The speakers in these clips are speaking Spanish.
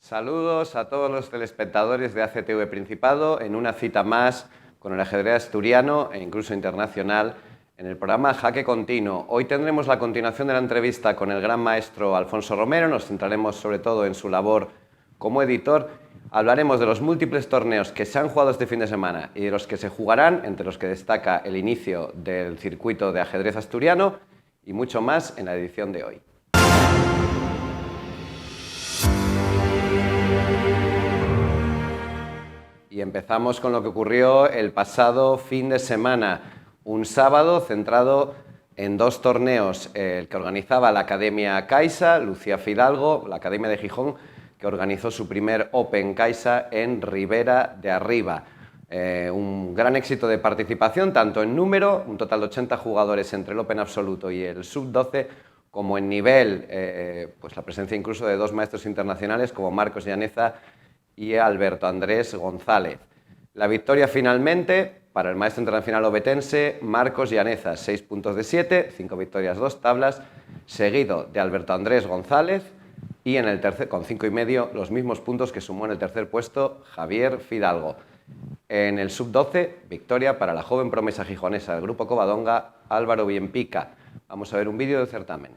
Saludos a todos los telespectadores de ACTV Principado en una cita más con el ajedrez asturiano e incluso internacional en el programa Jaque Continuo. Hoy tendremos la continuación de la entrevista con el gran maestro Alfonso Romero. Nos centraremos sobre todo en su labor como editor. Hablaremos de los múltiples torneos que se han jugado este fin de semana y de los que se jugarán, entre los que destaca el inicio del circuito de ajedrez asturiano y mucho más en la edición de hoy. Y empezamos con lo que ocurrió el pasado fin de semana, un sábado centrado en dos torneos, el que organizaba la Academia Caixa, Lucía Fidalgo, la Academia de Gijón, que organizó su primer Open Caixa en Ribera de Arriba. Un gran éxito de participación, tanto en número, un total de 80 jugadores entre el Open absoluto y el Sub-12, como en nivel, pues la presencia incluso de dos maestros internacionales como Marcos Llaneza y Alberto Andrés González. La victoria finalmente para el maestro internacional obetense Marcos Llaneza, 6 puntos de 7, 5 victorias, 2 tablas, seguido de Alberto Andrés González y en el tercer, con 5,5, los mismos puntos que sumó en el tercer puesto Javier Fidalgo. En el Sub-12, victoria para la joven promesa gijonesa del Grupo Covadonga, Álvaro Bienpica. Vamos a ver un vídeo del certamen.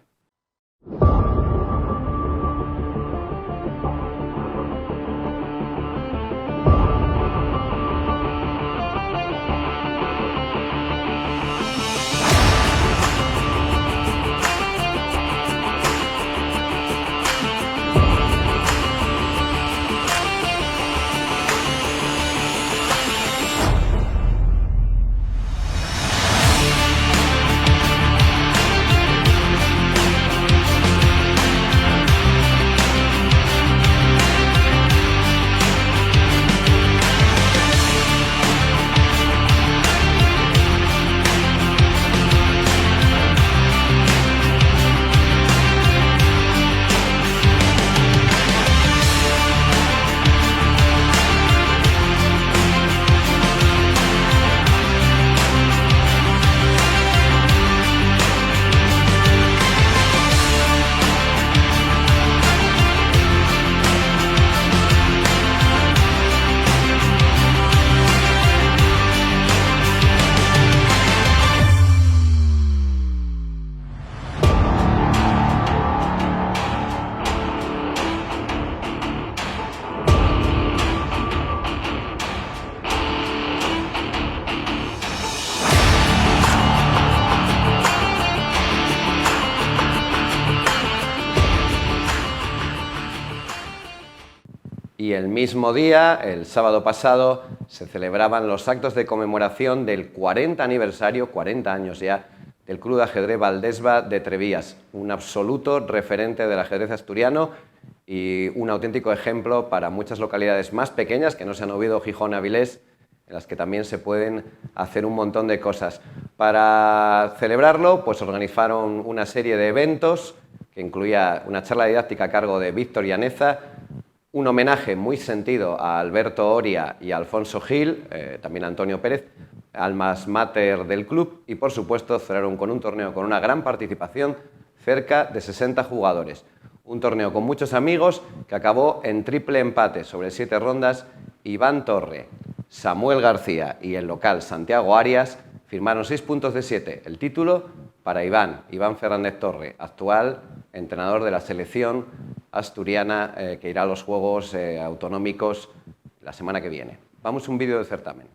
Y el mismo día, el sábado pasado, se celebraban los actos de conmemoración del 40 aniversario, 40 años ya, del Club de Ajedrez Valdesba de Trevías, un absoluto referente del ajedrez asturiano y un auténtico ejemplo para muchas localidades más pequeñas, que no sean Oviedo, Gijón, Avilés, en las que también se pueden hacer un montón de cosas. Para celebrarlo, pues organizaron una serie de eventos que incluía una charla didáctica a cargo de Víctor Llaneza, un homenaje muy sentido a Alberto Oria y a Alfonso Gil, también a Antonio Pérez, almas mater del club, y por supuesto cerraron con un torneo con una gran participación, cerca de 60 jugadores. Un torneo con muchos amigos que acabó en triple empate sobre 7 rondas. Iván Torre, Samuel García y el local Santiago Arias firmaron 6 puntos de 7. El título para Iván Fernández Torre, actual entrenador de la selección asturiana que irá a los Juegos Autonómicos la semana que viene. Vamos a un vídeo del certamen.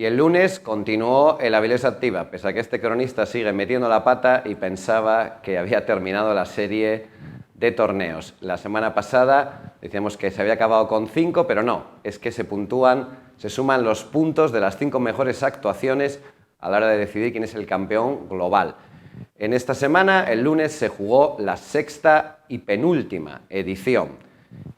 Y el lunes continuó el Avilés Activa, pese a que este cronista sigue metiendo la pata y pensaba que había terminado la serie de torneos. La semana pasada decíamos que se había acabado con 5, pero no, es que se suman los puntos de las 5 mejores actuaciones a la hora de decidir quién es el campeón global. En esta semana, el lunes, se jugó la 6ª y penúltima edición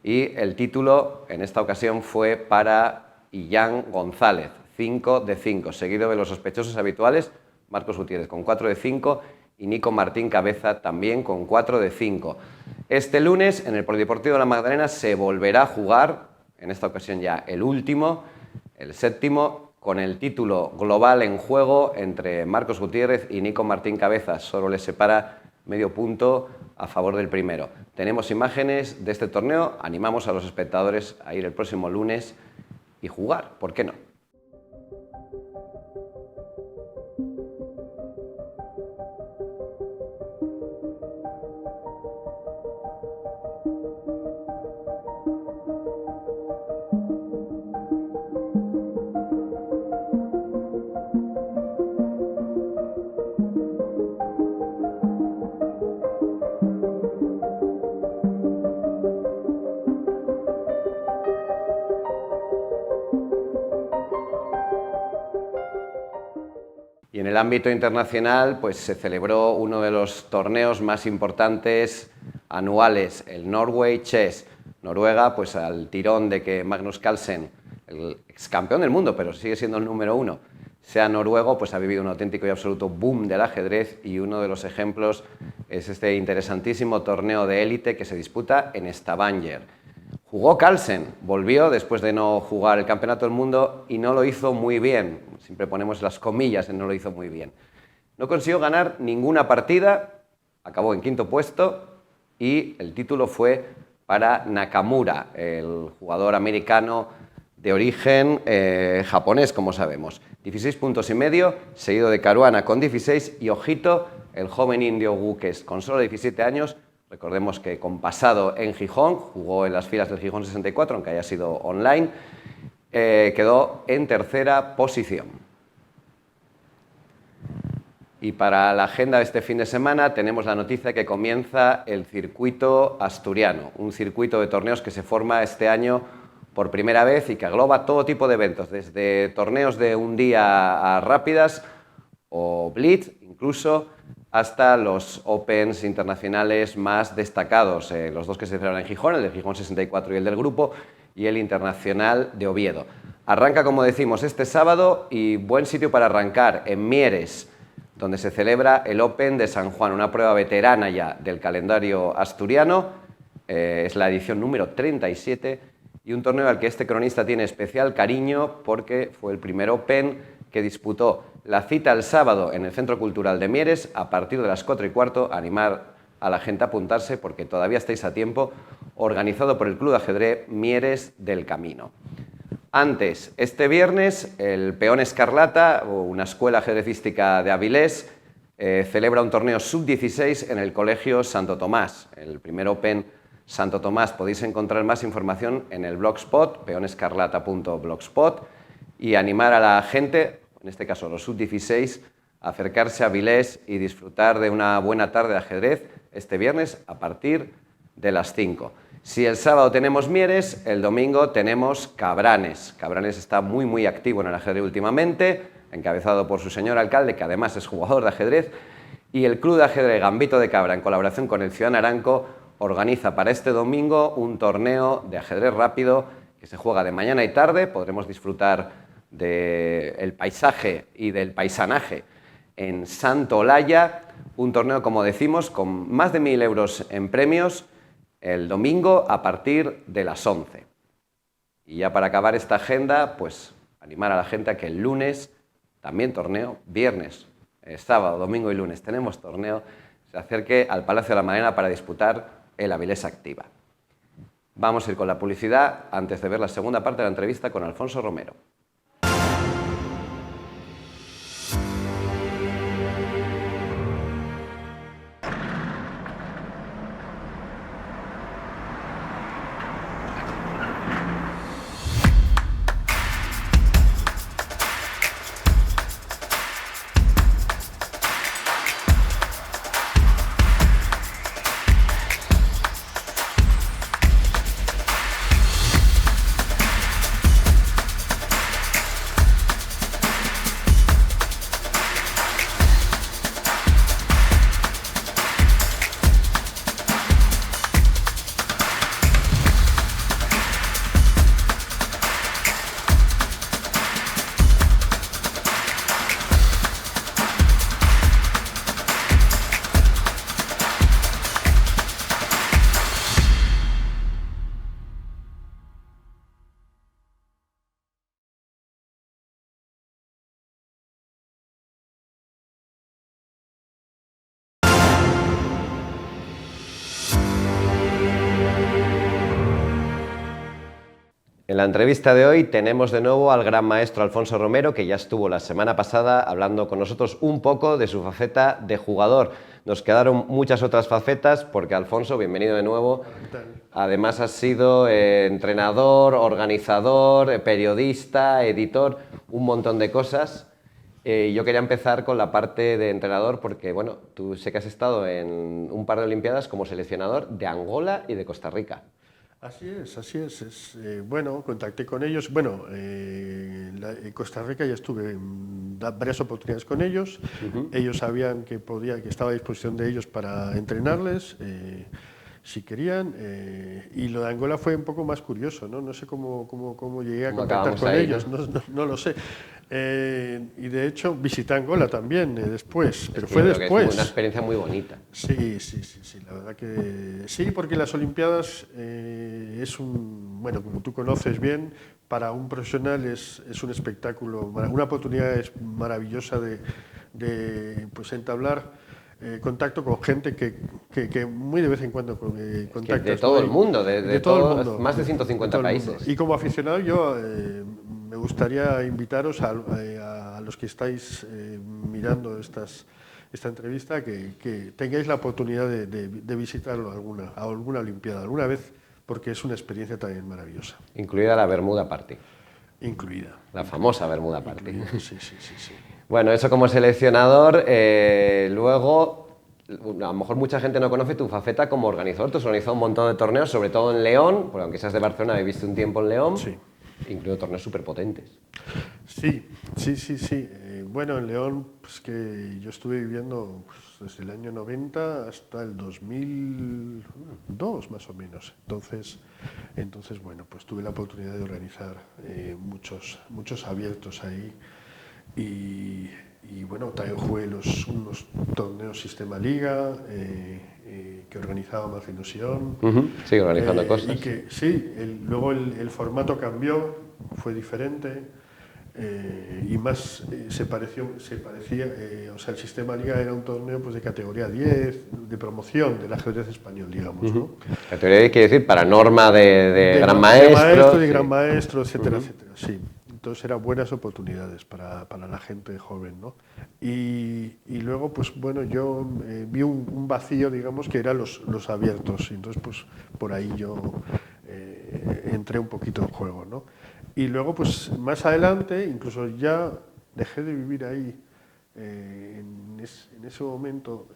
y el título en esta ocasión fue para Illán González, 5 de 5, seguido de los sospechosos habituales, Marcos Gutiérrez con 4 de 5 y Nico Martín Cabeza también con 4 de 5. Este lunes en el Polideportivo de la Magdalena se volverá a jugar, en esta ocasión ya el último, el 7º, con el título global en juego entre Marcos Gutiérrez y Nico Martín Cabeza. Solo les separa medio punto a favor del primero. Tenemos imágenes de este torneo, animamos a los espectadores a ir el próximo lunes y jugar, ¿por qué no? Y en el ámbito internacional, pues se celebró uno de los torneos más importantes anuales, el Norway Chess. Noruega, pues al tirón de que Magnus Carlsen, el ex campeón del mundo, pero sigue siendo el número 1, sea noruego, pues ha vivido un auténtico y absoluto boom del ajedrez, y uno de los ejemplos es este interesantísimo torneo de élite que se disputa en Stavanger. Jugó Carlsen, volvió después de no jugar el Campeonato del Mundo y no lo hizo muy bien. Siempre ponemos las comillas en no lo hizo muy bien. No consiguió ganar ninguna partida, acabó en 5º puesto y el título fue para Nakamura, el jugador americano de origen japonés, como sabemos. 16 puntos y medio, seguido de Caruana con 16 y, ojito, el joven indio Gukes con solo 17 años. Recordemos que con pasado en Gijón, jugó en las filas del Gijón 64, aunque haya sido online, quedó en 3ª posición. Y para la agenda de este fin de semana tenemos la noticia que comienza el circuito asturiano, un circuito de torneos que se forma este año por primera vez y que agloba todo tipo de eventos, desde torneos de un día a rápidas o blitz, incluso hasta los Opens internacionales más destacados, los 2 que se celebran en Gijón, el de Gijón 64 y el del Grupo, y el internacional de Oviedo. Arranca, como decimos, este sábado, y buen sitio para arrancar, en Mieres, donde se celebra el Open de San Juan, una prueba veterana ya del calendario asturiano, es la edición número 37, y un torneo al que este cronista tiene especial cariño porque fue el primer Open que disputó. La cita el sábado en el Centro Cultural de Mieres a partir de las 4:15, animar a la gente a apuntarse porque todavía estáis a tiempo, organizado por el Club de Ajedrez Mieres del Camino. Antes, este viernes, el Peón Escarlata, una escuela ajedrecística de Avilés, celebra un torneo sub-16 en el Colegio Santo Tomás, el primer Open Santo Tomás. Podéis encontrar más información en el blogspot, peonescarlata.blogspot, y animar a la gente, en este caso los sub-16, a acercarse a Avilés y disfrutar de una buena tarde de ajedrez este viernes a partir de las 5. Si el sábado tenemos Mieres, el domingo tenemos Cabranes. Cabranes está muy activo en el ajedrez últimamente, encabezado por su señor alcalde, que además es jugador de ajedrez, y el Club de Ajedrez Gambito de Cabra, en colaboración con el Ciudad Naranco, organiza para este domingo un torneo de ajedrez rápido que se juega de mañana y tarde. Podremos disfrutar del paisaje y del paisanaje en Santo Olaya, un torneo, como decimos, con más de 1.000 euros en premios el domingo a partir de las 11. Y ya para acabar esta agenda, pues animar a la gente a que el lunes también torneo, viernes, sábado, domingo y lunes tenemos torneo, se acerque al Palacio de la Magdalena para disputar el Avilés Activa. Vamos a ir con la publicidad antes de ver la segunda parte de la entrevista con Alfonso Romero. En la entrevista de hoy tenemos de nuevo al gran maestro Alfonso Romero, que ya estuvo la semana pasada hablando con nosotros un poco de su faceta de jugador. Nos quedaron muchas otras facetas porque Alfonso, bienvenido de nuevo. Además has sido entrenador, organizador, periodista, editor, un montón de cosas. Yo quería empezar con la parte de entrenador porque, bueno, tú sé que has estado en un par de Olimpiadas como seleccionador de Angola y de Costa Rica. Así es, así es. Bueno, contacté con ellos. Bueno, en Costa Rica ya estuve en varias oportunidades con ellos. Ellos sabían que podía, que estaba a disposición de ellos para entrenarles, si querían. Y lo de Angola fue un poco más curioso, ¿no? No sé cómo llegué a contactar con ahí, ellos, no lo sé. Y de hecho visité Angola también después, pero fue Creo que después. es una experiencia muy bonita. Sí, la verdad que sí, porque las Olimpiadas bueno, como tú conoces bien, para un profesional es un espectáculo, una oportunidad maravillosa de pues entablar contacto con gente que muy de vez en cuando contactas. De todo el mundo, de todo el todo, mundo, más de 150 países. Y como aficionado yo me gustaría invitaros a los que estáis mirando esta entrevista que tengáis la oportunidad de visitarlo a alguna Olimpiada, alguna vez, porque es una experiencia también maravillosa. Incluida la Bermuda Party. Incluida. La famosa Bermuda Party. Sí. Bueno, eso como seleccionador. Luego, a lo mejor mucha gente no conoce tu faceta como organizador. Tú has organizado un montón de torneos, sobre todo en León, porque aunque seas de Barcelona, he visto un tiempo en León. Sí. Incluido torneos súper potentes. Sí. Bueno, en León, pues que yo estuve viviendo pues, desde el año 90 hasta el 2002, más o menos. Entonces bueno, pues tuve la oportunidad de organizar muchos abiertos ahí. Y bueno, también jugué unos torneos Sistema Liga que organizaba Más Ilusión. Sigue organizando cosas. Y que sí, luego el formato cambió, fue diferente. Y más se parecía, o sea, el Sistema Liga era un torneo pues, de categoría 10, de promoción del ajedrez español, digamos. ¿no? Categoría 10 quiere decir para norma de gran maestro. De maestro, de gran maestro, etcétera, etcétera. Sí. Entonces eran buenas oportunidades para la gente joven, ¿no? Y luego, pues bueno, yo vi un vacío, digamos, que eran los abiertos. Y entonces, pues por ahí yo entré un poquito en juego, ¿no? Y luego, pues más adelante, incluso ya dejé de vivir ahí. En ese momento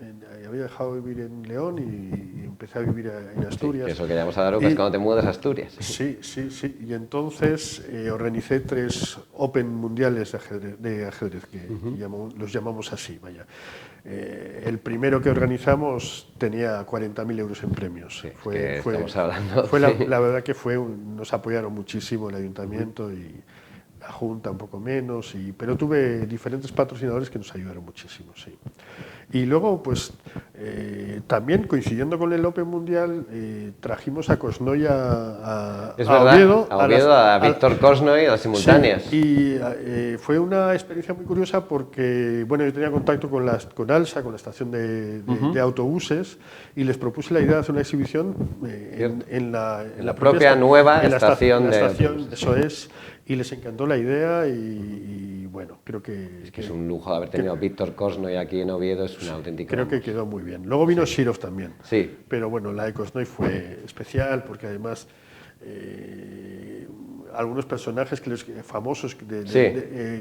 había dejado de vivir en León y empecé a vivir en Asturias. Sí, eso queríamos hablar, es cuando te mudas a Asturias. Sí. Y entonces organicé 3 Open mundiales de ajedrez que los llamamos así, vaya. El primero que organizamos tenía 40.000 euros en premios. Sí, estamos hablando. La verdad que nos apoyaron muchísimo el ayuntamiento y la Junta un poco menos, pero tuve diferentes patrocinadores que nos ayudaron muchísimo, sí. Y luego, pues, también coincidiendo con el Open Mundial, trajimos a Cosnoy a Oviedo. A Víctor Cosnoy a las simultáneas. Sí, y fue una experiencia muy curiosa porque, bueno, yo tenía contacto con ALSA, con la estación de autobuses, y les propuse la idea de hacer una exhibición en la propia nueva estación de autobuses. Eso es. Y les encantó la idea y bueno, creo que... Es que es un lujo haber tenido a Víctor Cosnoy aquí en Oviedo, es una auténtica... Creo que quedó muy bien. Luego vino Shirov también. Sí. Pero bueno, la de Cosnoy fue especial porque además algunos personajes famosos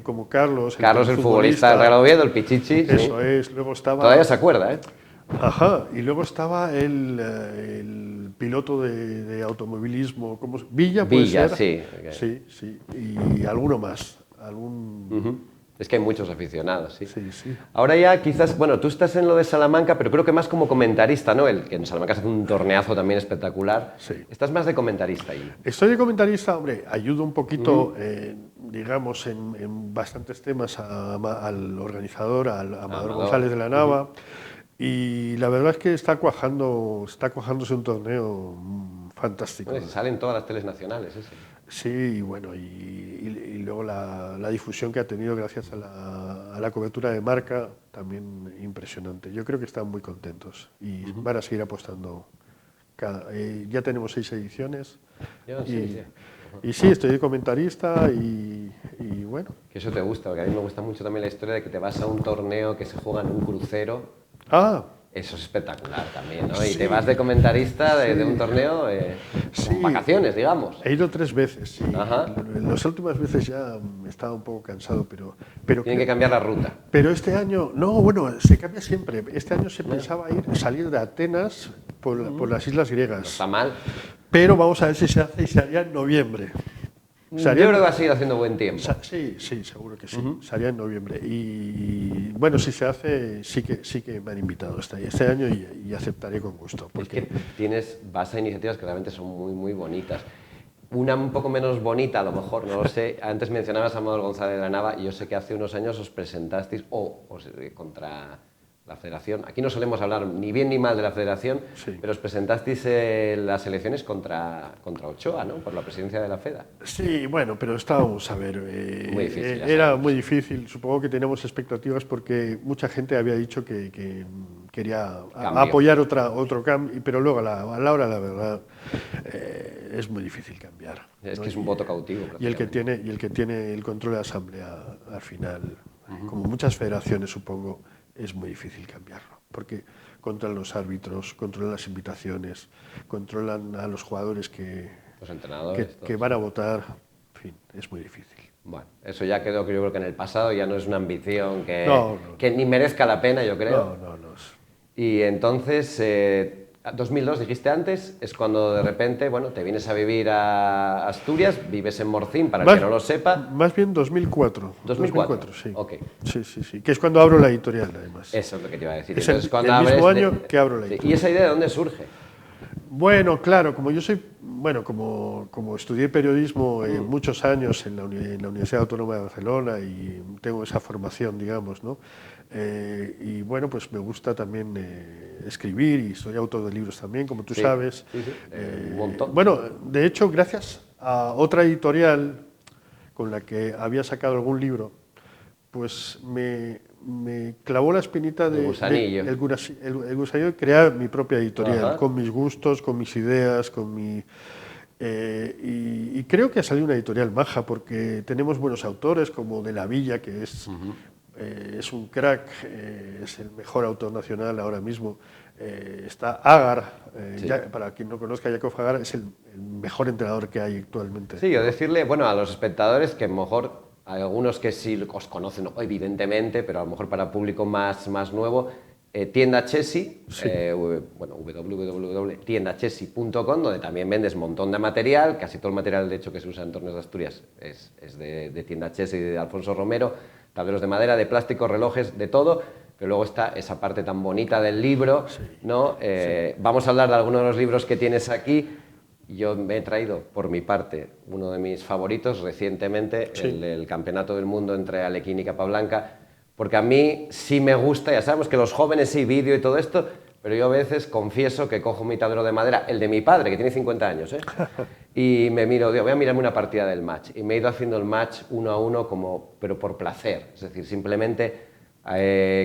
como Carlos... Carlos el futbolista del Real Oviedo, el Pichichi. Eso es. Luego estaba... Todavía se acuerda, ¿eh? Ajá, y luego estaba el piloto de automovilismo, ¿cómo? Villa, ¿puede ser? Sí. Sí, y alguno más. Es que hay muchos aficionados, sí. Sí. Ahora ya quizás, bueno, tú estás en lo de Salamanca, pero creo que más como comentarista, ¿no? Que en Salamanca se hace un torneazo también espectacular. Sí. Estás más de comentarista ahí. Estoy de comentarista, hombre, ayudo un poquito, digamos, en bastantes temas al organizador, al Amador González de la Nava. Y la verdad es que está cuajándose un torneo fantástico. Bueno, salen todas las teles nacionales, ese. Sí, y bueno, y luego la difusión que ha tenido gracias a la cobertura de marca, también impresionante. Yo creo que están muy contentos y van a seguir apostando. Ya tenemos 6 ediciones. Sí. Y sí, estoy de comentarista y bueno. Que eso te gusta, porque a mí me gusta mucho también la historia de que te vas a un torneo que se juega en un crucero. Ah, Eso es espectacular también, ¿no? sí, Y te vas de comentarista de un torneo sí. con vacaciones, digamos. He ido 3 veces, sí. Ajá. Las últimas veces ya estaba un poco cansado, pero Tienen que cambiar la ruta. Pero este año, no, bueno, se cambia siempre. Este año se pensaba salir de Atenas por las islas No griegas. está mal. Pero vamos a ver si se hace y se haría en noviembre. Yo creo que va a seguir haciendo buen tiempo. Sí, sí, seguro que sí. Se haría en noviembre. Y bueno, si se hace, sí que me han invitado este año y aceptaré con gusto. Porque Es que vas a iniciativas que realmente son muy, muy bonitas. Una un poco menos bonita, a lo mejor, no lo sé. Antes mencionabas a Amador González de la Nava y yo sé que hace unos años os presentasteis contra la Federación. Aquí no solemos hablar ni bien ni mal de la Federación, Sí. pero os presentasteis las elecciones contra Ochoa, ¿no? Por la presidencia de la FEDA. Sí, bueno, pero estábamos a ver. Muy difícil, ya era sabemos. muy difícil. Supongo que teníamos expectativas porque mucha gente había dicho que quería Cambio. apoyar otro cambio, pero luego a la hora, la verdad, es muy difícil cambiar. Es ¿no? que es un voto cautivo. Y el que prácticamente. tiene el control de la asamblea al final, como muchas federaciones supongo, es muy difícil cambiarlo, porque controlan los árbitros, controlan las invitaciones, controlan a los jugadores Los entrenadores. que van a votar, en fin, es muy difícil. Bueno, eso ya quedó, yo creo que en el pasado ya no es una ambición No. que ni merezca la pena, yo creo. No. Y entonces, 2002 dijiste antes, es cuando de repente, bueno, te vienes a vivir a Asturias, vives en Morcín, para el que no lo sepa. Más bien 2004. 2004, sí. ok. Sí, que es cuando abro la editorial, además. Eso es lo que te iba a decir. Es Entonces, el cuando mismo abres año que abro la Sí, editorial. ¿Y esa idea de dónde surge? Bueno, claro, como yo soy, como estudié periodismo muchos años en la Universidad Autónoma de Barcelona y tengo esa formación, digamos, ¿no? Y bueno, pues me gusta también escribir y soy autor de libros también, como tú Sí, sabes. sí, un montón. Bueno, de hecho, gracias a otra editorial con la que había sacado algún libro, pues me clavó la espinita El gusanillo. el gusanillo de crear mi propia editorial, Ajá. con mis gustos, con mis ideas, y creo que ha salido una editorial maja, porque tenemos buenos autores como De la Villa, que es un crack, es el mejor autor nacional ahora mismo. Está Agar, Sí. para quien no conozca, Yakov Agar es el mejor entrenador que hay actualmente. Sí, o decirle, bueno, a los espectadores que a lo mejor hay algunos que sí os conocen, evidentemente, pero a lo mejor para público más nuevo, tienda Chessy, Sí. www.tiendachessy.com, donde también vendes un montón de material, casi todo el material de hecho que se usa en Torneos de Asturias es de tienda Chessy de Alfonso Romero, tableros de madera, de plástico, relojes, de todo, pero luego está esa parte tan bonita del libro, ¿no? Vamos a hablar de algunos de los libros que tienes aquí. Yo me he traído, por mi parte, uno de mis favoritos recientemente, el del Campeonato del Mundo entre Alekhine y Capablanca, porque a mí sí me gusta, ya sabemos que los jóvenes sí, vídeo y todo esto, pero yo a veces confieso que cojo mi tablero de madera, el de mi padre, que tiene 50 años, y me miro, digo, voy a mirarme una partida del match, y me he ido haciendo el match 1-1, pero por placer, es decir, simplemente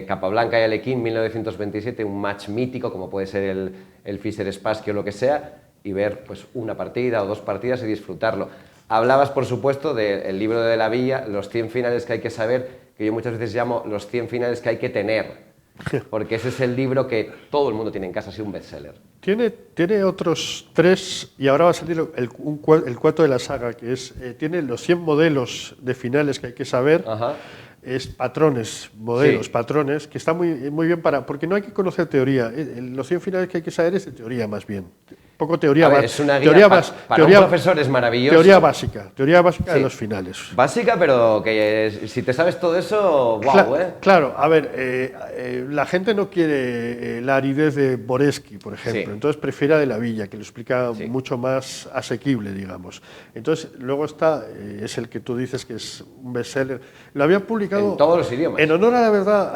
Capablanca y Alekhine, 1927, un match mítico, como puede ser el Fischer Spassky o lo que sea, y ver pues una partida o dos partidas y disfrutarlo. Hablabas, por supuesto, del libro de la Villa, los 100 finales que hay que saber, que yo muchas veces llamo los 100 finales que hay que tener, porque ese es el libro que todo el mundo tiene en casa, ha sido un bestseller. Tiene otros 3 y ahora va a salir el cuarto de la saga, que es tiene los 100 modelos de finales que hay que saber. Ajá. Es patrones, modelos, Sí. patrones, que está muy bien porque no hay que conocer teoría. Los 100 finales que hay que saber es de teoría más bien. Poco teoría A ver, básica. es una guía para un profesor es maravilloso. Teoría básica Sí. de los finales. Básica, pero que si te sabes todo eso, wow, Claro, a ver, la gente no quiere la aridez de Boresky, por ejemplo, Sí. entonces prefiere a De la Villa, que lo explica Sí. mucho más asequible, digamos. Entonces, luego está, es el que tú dices que es un bestseller. Lo había publicado En todos los idiomas. En honor a la verdad,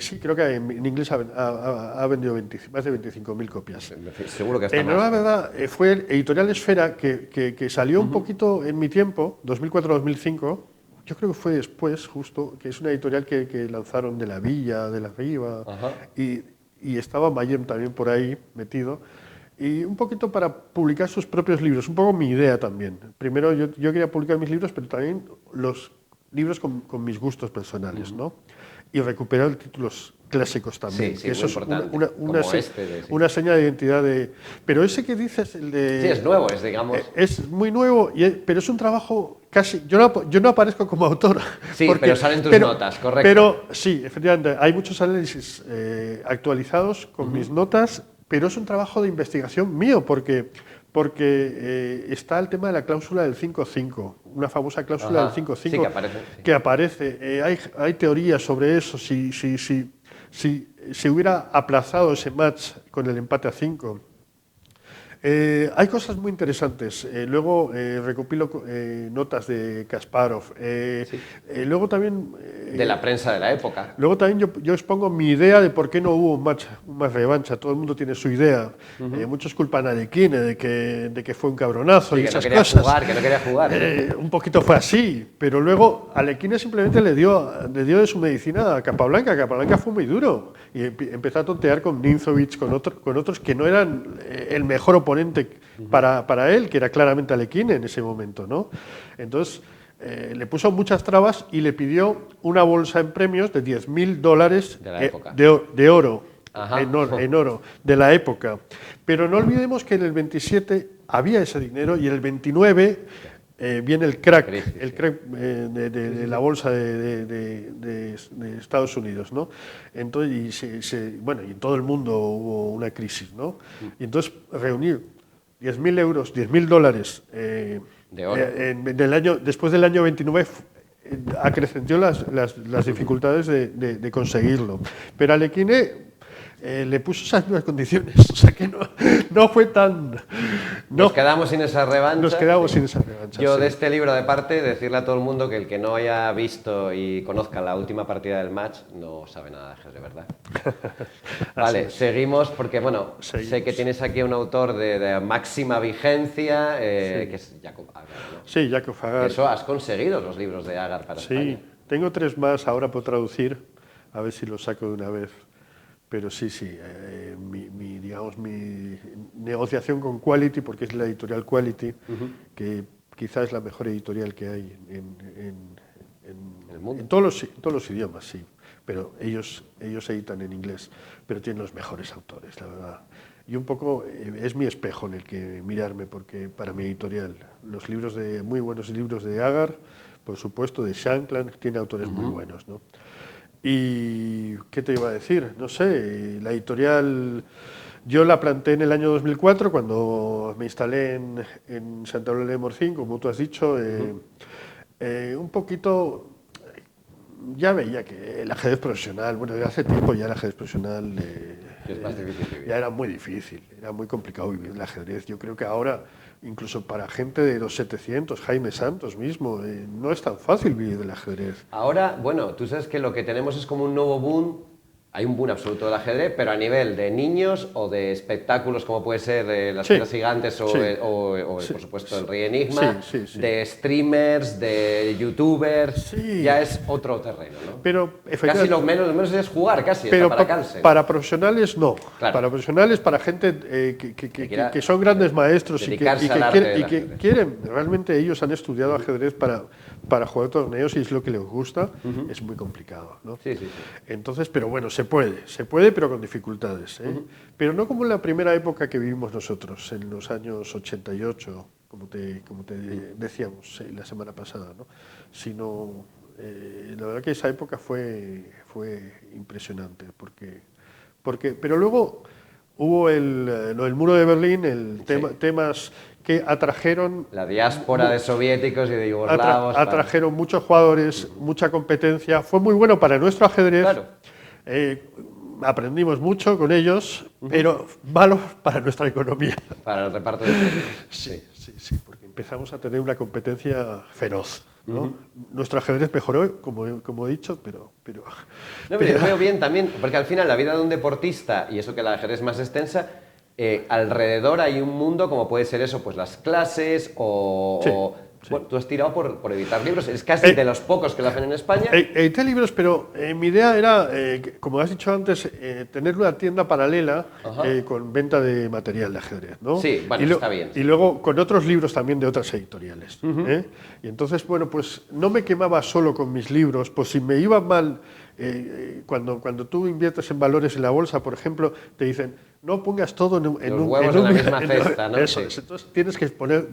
sí, creo que en inglés ha vendido más de 25.000 copias. Seguro que está En honor a la más. verdad, fue Editorial Esfera que salió un poquito en mi tiempo, 2004-2005. Yo creo que fue después, justo, que es una editorial que lanzaron De la Villa, De la Riva, Ajá. y estaba Mayem también por ahí metido. y un poquito para publicar sus propios libros, un poco mi idea también. Primero yo quería publicar mis libros, pero también los libros con mis gustos personales, ¿no? Y recuperar títulos clásicos también, Sí, que eso muy es importante, una seña de identidad de... Pero ese que dices, el de... Sí, es nuevo, es digamos... Es muy nuevo, pero es un trabajo casi... Yo no aparezco como autor. Sí, pero salen tus notas, correcto. Pero sí, efectivamente, hay muchos análisis actualizados con mis notas, pero es un trabajo de investigación mío, porque está el tema de la cláusula del 5.5, una famosa cláusula del 5.5 sí, que aparece. Hay teorías sobre eso, si se hubiera aplazado ese match con el empate a 5. Hay cosas muy interesantes. Luego recopilo notas de Kasparov. Luego también... de la prensa de la época. Luego también yo expongo mi idea de por qué no hubo un match revancha. Todo el mundo tiene su idea. Muchos culpan a Alekhine de que fue un cabronazo y esas cosas. Que no quería jugar. Un poquito fue así. Pero luego Alekhine simplemente le dio de su medicina a Capablanca. Capablanca fue muy duro. Y empezó a tontear con Ninzovic, con otros que no eran el mejor oponente para él, que era claramente Alekhine en ese momento, ¿no? Entonces le puso muchas trabas y le pidió una bolsa en premios de $10.000 de oro, en oro, de la época. Pero no olvidemos que en el 27 había ese dinero y en el 29 viene el crack de la bolsa de Estados Unidos, ¿no? Entonces, y en todo el mundo hubo una crisis, ¿no? Y entonces reunir $10.000 de oro. Después del año 29 acrecenció las dificultades de conseguirlo. Pero Alekhine le puso esas mismas condiciones, o sea que no fue tan... Nos quedamos sin esa revancha. Nos quedamos sin esa revancha. Yo de este libro de parte, decirle a todo el mundo que el que no haya visto y conozca la última partida del match no sabe nada de ajedrez, ¿verdad? Vale, seguimos porque, bueno, sé que tienes aquí un autor de máxima vigencia, que es Jakub Agar, ¿no? Sí, Jakub Agar. Eso has conseguido los libros de Agar para España. Sí, tengo 3 más ahora por traducir, a ver si los saco de una vez. Pero sí, mi negociación con Quality, porque es la editorial Quality, que quizás es la mejor editorial que hay en el mundo. En todos los idiomas, sí. Pero ellos editan en inglés, pero tienen los mejores autores, la verdad. Y un poco es mi espejo en el que mirarme, porque para mi editorial, muy buenos libros de Agar, por supuesto, de Shankland, tiene autores muy buenos, ¿no? ¿Y qué te iba a decir? No sé, la editorial yo la planté en el año 2004 cuando me instalé en Santa Eulalia de Morcín, como tú has dicho. Un poquito, ya veía que el ajedrez profesional, bueno, hace tiempo ya el ajedrez profesional es más difícil vivir. Ya era muy difícil, era muy complicado vivir el ajedrez. Yo creo que ahora, incluso para gente de los 700, Jaime Santos mismo, no es tan fácil vivir el ajedrez. Ahora, bueno, tú sabes que lo que tenemos es como un nuevo boom. Hay un boom absoluto del ajedrez, pero a nivel de niños o de espectáculos como puede ser las piedras gigantes o por supuesto el Rey Enigma, de streamers, de youtubers, ya es otro terreno, ¿no? Pero casi lo menos es jugar, casi, pero para cárcel. Para profesionales no, claro. Para profesionales, para gente que son grandes maestros y que quieren, realmente ellos han estudiado ajedrez para jugar torneos y es lo que les gusta, es muy complicado, ¿no? Sí. Entonces, pero bueno, se puede, pero con dificultades, ¿eh? Pero no como en la primera época que vivimos nosotros, en los años 88, como te decíamos la semana pasada, ¿no? Sino, la verdad que esa época fue impresionante, pero luego hubo lo del muro de Berlín, temas que atrajeron... La diáspora de soviéticos y de yugoslavos. Atrajeron muchos jugadores, mucha competencia. Fue muy bueno para nuestro ajedrez. Claro. Aprendimos mucho con ellos, pero malo para nuestra economía. Para el reparto de... Sí, porque empezamos a tener una competencia feroz, ¿no? Nuestro ajedrez mejoró, como he dicho, pero... No, pero yo veo bien también, porque al final la vida de un deportista, y eso que el ajedrez es más extensa, alrededor hay un mundo como puede ser eso, pues las clases o Bueno, tú has tirado por editar libros, es casi de los pocos que lo hacen en España. Edité libros, pero mi idea era, como has dicho antes, tener una tienda paralela con venta de material de ajedrez, ¿no? Sí, bueno, está bien. Y luego con otros libros también de otras editoriales. Y entonces, bueno, pues no me quemaba solo con mis libros, pues si me iba mal, cuando tú inviertes en valores en la bolsa, por ejemplo, te dicen, no pongas todo en Los huevos en la misma cesta, ¿no? Eso Sí. es, entonces tienes que poner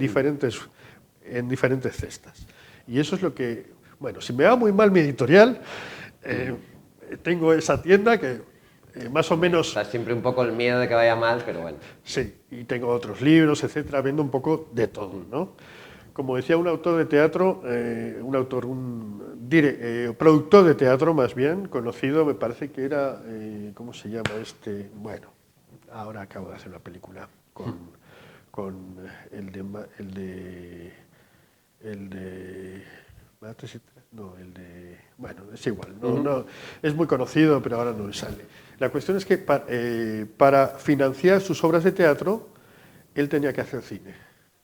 en diferentes cestas. Y eso es lo que, bueno, si me va muy mal mi editorial, tengo esa tienda que más o menos... Está siempre un poco el miedo de que vaya mal, pero bueno. Sí, y tengo otros libros, etcétera, vendo un poco de todo, ¿no? Como decía un autor de teatro, productor de teatro más bien, conocido, me parece que era, ¿cómo se llama este? Bueno, ahora acabo de hacer una película con el de bueno, es igual, no, es muy conocido, pero ahora no me sale. La cuestión es que para financiar sus obras de teatro, él tenía que hacer cine.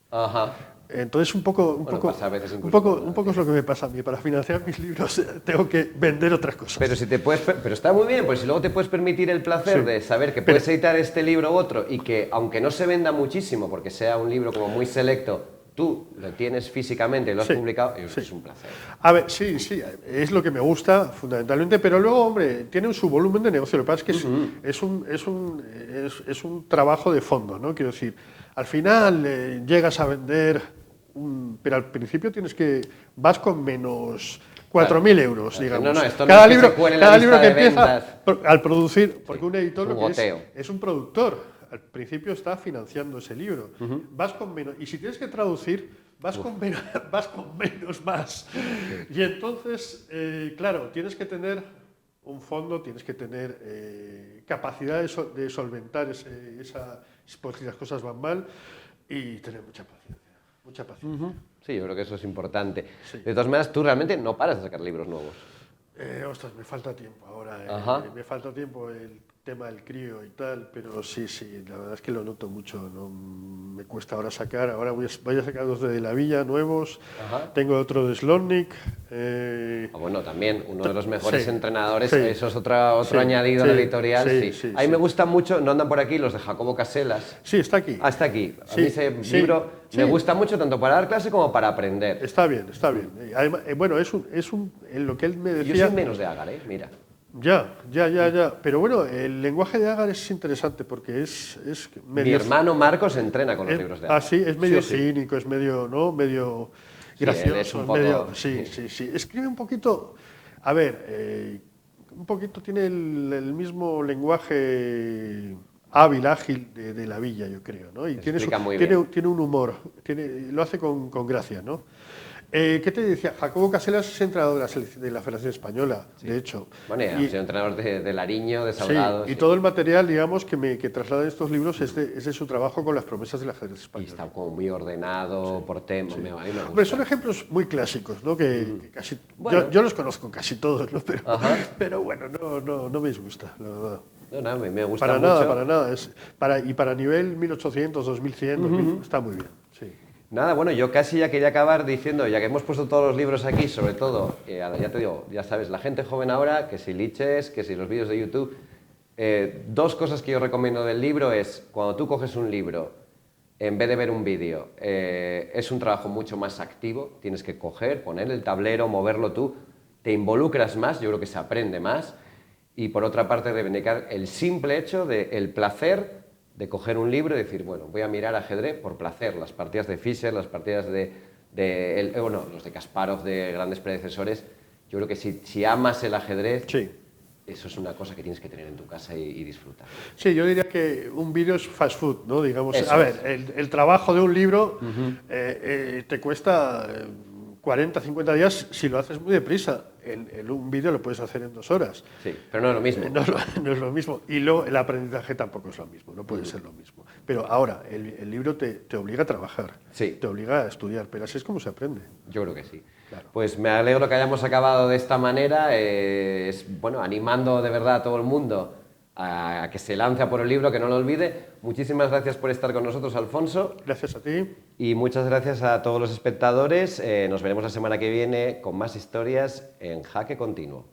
Ajá. Entonces un poco es lo que me pasa a mí. Para financiar mis libros tengo que vender otras cosas. Pero está muy bien, pues si luego te puedes permitir el placer de saber que puedes editar este libro u otro y que aunque no se venda muchísimo, porque sea un libro como muy selecto, tú lo tienes físicamente y lo has publicado, es un placer. A ver, sí, es lo que me gusta fundamentalmente, pero luego, hombre, tiene su volumen de negocio. Lo que pasa es que es un trabajo de fondo, ¿no? Quiero decir, al final llegas a vender, pero al principio vas con menos 4.000 euros, digamos. Cada libro que empieza al producir, porque un editor lo que es un productor. Al principio está financiando ese libro. Vas con menos. Y si tienes que traducir, vas con menos más. Y entonces, claro, tienes que tener un fondo, tienes que tener capacidad de solventar pues, si las cosas van mal y tener mucha paciencia. Mucha paciencia. Sí, yo creo que eso es importante. Sí. De todas maneras, tú realmente no paras de sacar libros nuevos. Ostras, me falta tiempo ahora. Me falta tiempo el tema del crío y tal, pero sí, la verdad es que lo noto mucho. No me cuesta ahora sacar. Ahora voy a sacar 2 de La Villa nuevos. Tengo otro de Slotnick. Bueno, también uno de los mejores entrenadores. Eso es otro añadido de la editorial. A mí me gusta mucho, no andan por aquí, los de Jacobo Casellas. Sí, está aquí. Está aquí. A mí ese libro me gusta mucho tanto para dar clase como para aprender. Está bien. Además, bueno, en lo que él me decía... Yo soy menos de Agar, mira. Ya. Pero bueno, el lenguaje de Agar es interesante porque es medio... Mi hermano Marcos entrena con los libros de Agar. Sí, es medio cínico, es medio, ¿no? Medio gracioso. Es un poco... Sí. Escribe un poquito... A ver, un poquito tiene el mismo lenguaje hábil, ágil de La Villa, yo creo, ¿no? Y tiene un humor, lo hace con gracia, ¿no? ¿Qué te decía? Jacobo Casellas es entrenador de la Federación Española, de hecho. Bueno, ha sido entrenador de Lariño, de Salgado. Y todo el material, digamos, que trasladan estos libros es de su trabajo con las promesas del ajedrez español. Y está como muy ordenado por temas. Hombre, son ejemplos muy clásicos, ¿no? Que casi, yo los conozco casi todos, ¿no? Pero bueno, no me disgusta, la verdad. No, me gusta mucho. Para nada. Para nivel 1800, 2100, 2000, está muy bien, sí. Nada, bueno, yo casi ya quería acabar diciendo, ya que hemos puesto todos los libros aquí, sobre todo, ya te digo, ya sabes, la gente joven ahora, que si Liches, que si los vídeos de YouTube, 2 cosas que yo recomiendo del libro es, cuando tú coges un libro, en vez de ver un vídeo, es un trabajo mucho más activo, tienes que coger, poner el tablero, moverlo tú, te involucras más, yo creo que se aprende más, y por otra parte reivindicar el simple hecho del placer de coger un libro y decir, bueno, voy a mirar ajedrez por placer, las partidas de Fischer, las partidas los de Kasparov, de grandes predecesores. Yo creo que si amas el ajedrez, eso es una cosa que tienes que tener en tu casa y disfrutar. Sí, yo diría que un vídeo es fast food, ¿no? Digamos, el trabajo de un libro te cuesta 40, 50 días si lo haces muy deprisa. Un vídeo lo puedes hacer en 2 horas. Sí, pero no es lo mismo. No es lo mismo. Y luego el aprendizaje tampoco es lo mismo, no puede ser lo mismo. Pero ahora, el libro te obliga a trabajar, te obliga a estudiar, pero así es como se aprende. Yo creo que sí. Claro. Pues me alegro que hayamos acabado de esta manera, animando de verdad a todo el mundo a que se lance a por el libro, que no lo olvide. Muchísimas gracias por estar con nosotros, Alfonso. Gracias a ti. Y muchas gracias a todos los espectadores. Nos veremos la semana que viene con más historias en Jaque Continuo.